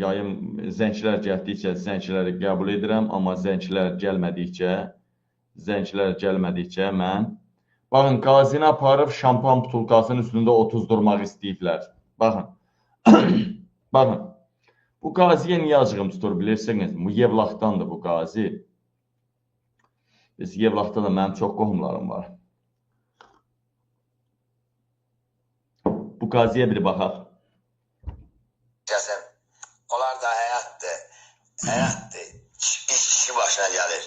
yayım zəncilər gəldikcə zənciləri qəbul edirəm, amma zəncilər gəlmədikcə mən baxın, qazini aparıb şampan butulkasının üstündə otuzdurmaq istəyiblər. Baxın. Baxın. Bu qaziyə niyə acığım tutur bilirsiniz? Bu Yevlaxdandır bu qazi. Biz Yevlaxda da mənim çox qohumlarım var. Bu qaziyə bir baxaq. Onlar da həyatdır. Həyatdır. İş başına gəlir.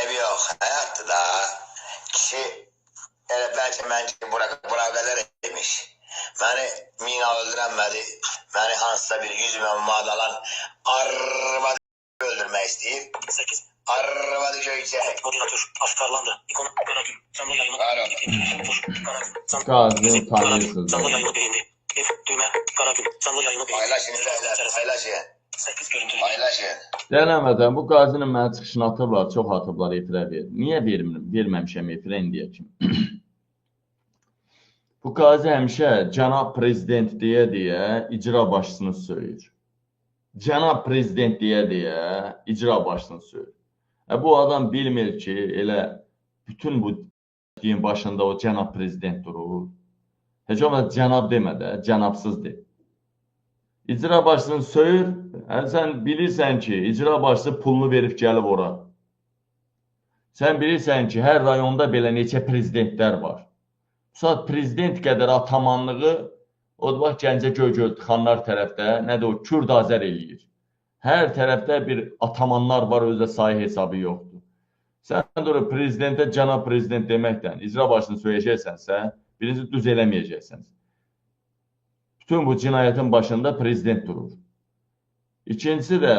Ev yox, həyatdır da. Kişi elə bəlkə mən bura qədər etmiş. Məni mina öldürənmədi. Məni hansısa bir 100 milyon madalan arvadı öldürmək istəyir. 8. Arvadı göycək. Moderator afkarlandı. İkonu Karagül. Canlı yayını. Qazini tanıyırsınız. Canlı yayını beğendi. F düğme Karagül. Canlı yayını beğendi. Paylaşın. 8 görüntülü. Paylaşın. Dəyənəmədən, bu qazinin mənə çıxışını atıblar, çox atıblar, efirə verir. Niyə verməmişəm efirə indiyə kimi? Bu qazi həmişə cənab prezident deyə icra başçısını söyür. Cənab prezident deyə icra başçısını söyür. Bu adam bilmir ki, elə bütün bu deyin başında o cənab prezident durur. Heç olmasa cənab demədə, cənabsızdır. İcra başçısını söyür, sən bilirsən ki, icra başçısı pulunu verib gəlib ora. Sən bilirsən ki, hər rayonda belə neçə prezidentlər var. Bu saat prezident qədər atamanlığı, o da bax Gəncə Göygöl tıxanlar tərəfdə, nə də o Kürd Azər eləyir. Hər tərəfdə bir atamanlar var, özdə sayı hesabı yoxdur. Sən də prezidentə cənab prezident deməkdən icra başçısını söyləyəcəksənsə, birinci düz eləməyəcəksiniz. Bütün bu cinayətin başında prezident durur. İkincisi də,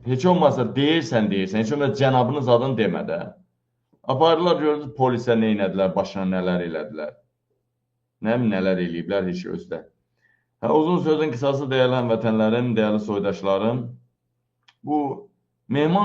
heç olmasa deyirsən, heç olmasa cənabınız adını demədə. Aparırlar, görürsünüz, polisə nə elədilər, başına nələr elədilər. Nələr eləyiblər, heç gözdə. Uzun sözün qısası dəyərli həmvətənlərim, dəyərli soydaşlarım, bu Mehman